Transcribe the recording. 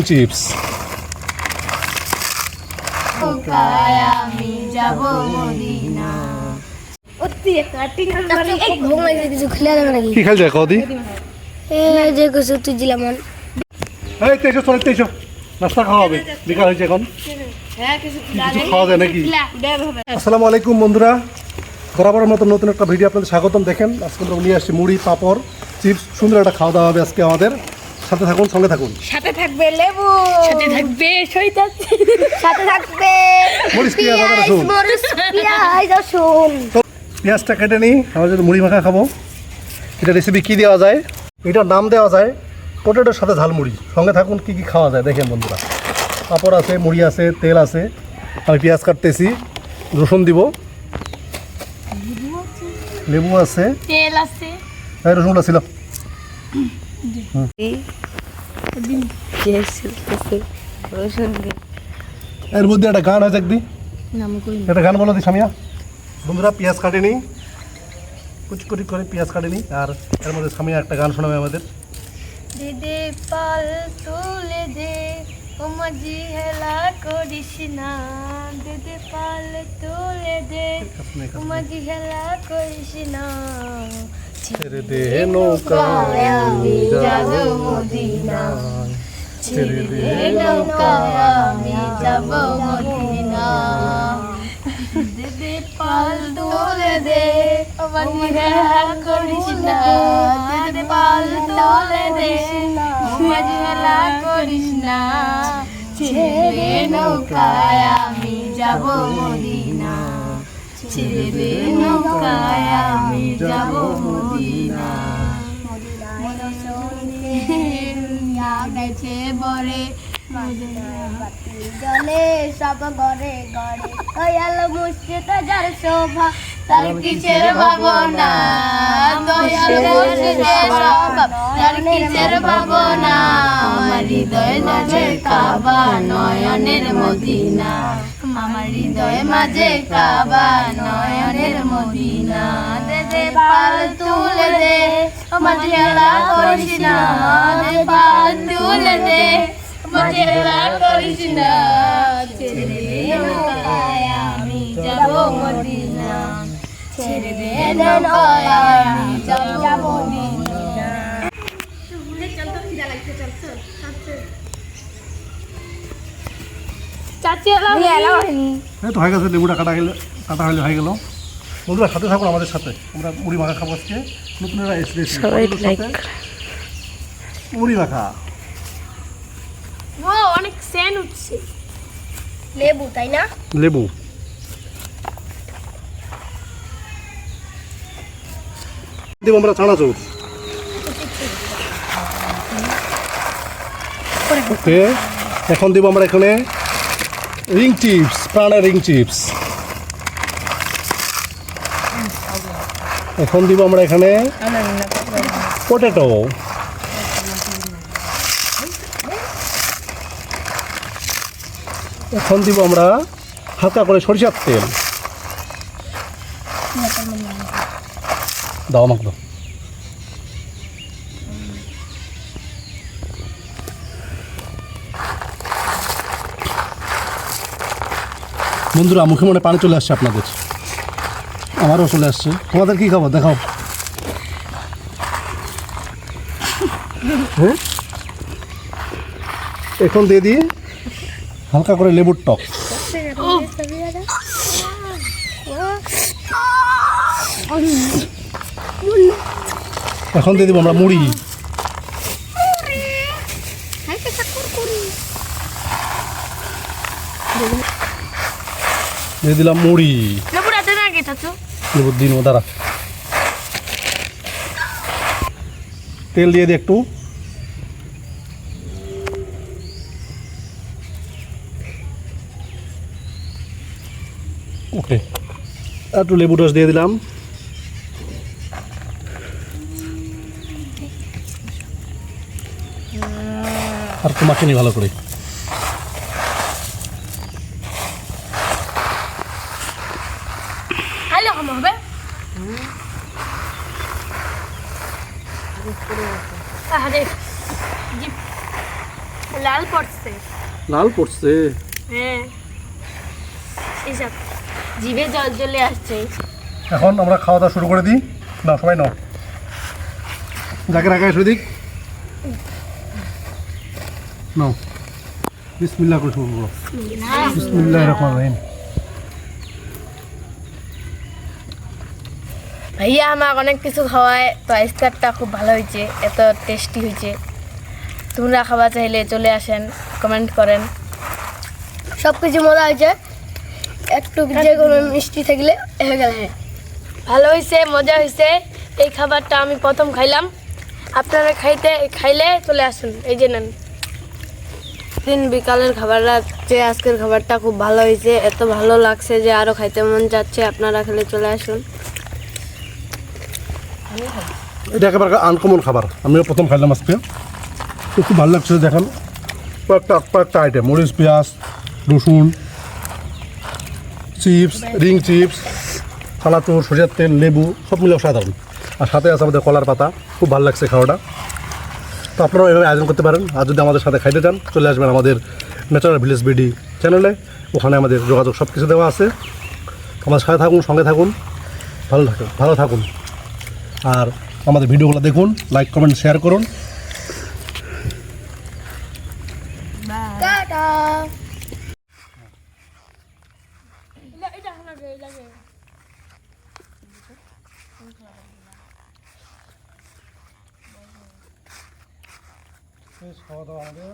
Chips. কি খেলছে কদি? নাস্তা খাওয়া হবে, বিকাল হয়েছে এখন। কিছু খাওয়া যায় নাকি? আসসালামু আলাইকুম বন্ধুরা, বরাবরের মতো নতুন একটা ভিডিও আপনাদের স্বাগতম। দেখেন আজকে আমরা নিয়ে আসছি মুড়ি, পাঁপড়, চিপস। সুন্দর একটা খাওয়া দাওয়া হবে আজকে আমাদের। সাথে থাকুন, সঙ্গে থাকুন। সাথে থাকবে লেবু, সাথে থাকবে শৈতান, সাথে থাকবে মরিচ, পেঁয়াজ, আদা, রসুন। পেঁয়াজ, রসুন। পেঁয়াজটা কেটে নিই, আমরা যদি মুড়ি মাখা খাবো। এটা রেসিপি কী দেওয়া যায়, এটার নাম দেওয়া যায় পটেটোর সাথে ঝালমুড়ি। সঙ্গে থাকুন, কী কী খাওয়া যায় দেখেন বন্ধুরা। পাঁপড় আছে, মুড়ি আছে, তেল আছে, আমি পেঁয়াজ কাটতেছি, রসুন দিব, লেবু আছে, তেল আছে, রসুনটা ছিল। এর মধ্যে একটা গান আছে একদিন, একটা গান বলো দি সামিয়া। বন্ধুরা পেঁয়াজ কাটে নিই, কুচকুচি করে পেঁয়াজ কাটে নিই, আর এর মধ্যে সামিয়া একটা গান শোনাবে আমাদের। দিদি পাল তুলে দে, ও মাঝি হেলা করিস না, দিদি পাল তুলে দে, ও মাঝি হেলা করিস না, ছেড়ে দে নৌকায় আমি যাব মদিনা, ছেড়ে দে নৌকায় আমি যাব মদিনা, দিদি পাল তুলে দে, ও মাঝি হেলা করিস না, দিদি পাল তুলে দে, ও মাঝি হেলা করিস না, ছেড়ে দে নৌকায় আমি যাব মদিনা, ছেড়ে দে নৌকায় আমি যাব মদিনা, মদিনা গেছে বরে, জলে সব ঘরে ঘরে, দয়াল মুর্শিদ যার শোভা, তার কিসের ভাবনা, দয়াল মুর্শিদ তার কিসের ভাবনা, আমার হৃদয় মাঝে কাবা নয়নের মদিনা, আমার হৃদয় মাঝে কাবা নয়নের মদিনা, দে দে পাল তুলে দে, মাঝে হেলা করিস না, দে পাল তুলে দে, মাঝে হেলা করিস না, ছেড়ে দে নৌকায় আমি যাব মদিনা, ছেড়ে দে নৌকায় আমি যাব মদিনা। চাচি এই তো হয়ে গেছে, লেবুটা কাটা হলে হয়ে গেল। বন্ধুরা সাথে থাকুন আমাদের সাথে, আমরা মুড়ি মাখা খাবো আজকে। নতুন মুড়ি মাখা। ও অনেক সেন উঠছে, লেবু তাই না? লেবু দিব আমরা চানাচুর। ওকে, এখন দিব আমরা এখানে রিং চিপস, প্রাণের রিং চিপস। এখন দিব আমরা এখানে পটেটো। এখন দিব আমরা হালকা করে সরিষার তেল। দাও আমাকে দাও। বন্ধুরা মুখে মনে পানি চলে আসছে আপনাদের, আমারও চলে আসছে। তোমাদের কি খাবার দেখাও। হ্যাঁ, এখন দিয়ে দিই হালকা করে লেবুর টক। এখন দিয়ে দিব আমরা মুড়ি। দিয়ে দিলাম মুড়ি। লেবুর দিন ও দাঁড়া, তেল দিয়ে দিই একটু। ওকে, একটু লেবু রস দিয়ে দিলাম। আর একটু মাখিনি ভালো করে। হবে লাল পড়ছে। লাল পড়ছে। হ্যাঁ এইসব জিভে জল চলে আসছে। এখন আমরা খাওয়া দাওয়া শুরু করে দিই। না সবাই নাও, যাকে রাখা এসে দিক নাও। বিসমিল্লাহ করে শুরু করো। বিসমিল্লাহির রহমানির রহিম। ভাইয়া আমাকে অনেক কিছু খাওয়ায়, তো ইফতারটা খুব ভালো হয়েছে, এত টেস্টি হয়েছে। তোমরা খাওয়া চাইলে চলে আসেন, কমেন্ট করেন। সব কিছু মজা হয়েছে, একটু যে কোনো মিষ্টি থাকলে হয়ে গেল। ভালো হয়েছে, মজা হয়েছে। এই খাবারটা আমি প্রথম খাইলাম, আপনারা খাইলে চলে আসুন। এই যে নেন। দিন বিকালের খাবারটা যে আজকের খাবারটা খুব ভালো হয়েছে, এত ভালো লাগছে যে আরও খাইতে মন যাচ্ছে। আপনারা খেলে চলে আসুন। এটা একেবারে আনকমন খাবার, আমিও প্রথম খাইলাম আজকে, তো খুব ভালো লাগছে। দেখেন কয়েকটা আইটেম, মরিচ, পেঁয়াজ, রসুন, চিপস, রিং চিপস, চানাচুর, সরিষার তেল, লেবু সব মিলে অসাধারণ। আর সাথে আছে আমাদের কলার পাতা, খুব ভালো লাগছে খাওয়াটা। তো আপনারাও এভাবে আয়োজন করতে পারেন। আর যদি আমাদের সাথে খাইতে চান চলে আসবেন আমাদের ন্যাচারাল ভিলেজ বিডি চ্যানেলে, ওখানে আমাদের যোগাযোগ সব কিছু দেওয়া আছে। আমাদের সাথে থাকুন, সঙ্গে থাকুন, ভালো থাকুন। আর আমাদের ভিডিওগুলো দেখুন, লাইক কমেন্ট শেয়ার করুন। খাওয়া দাওয়া আমাদের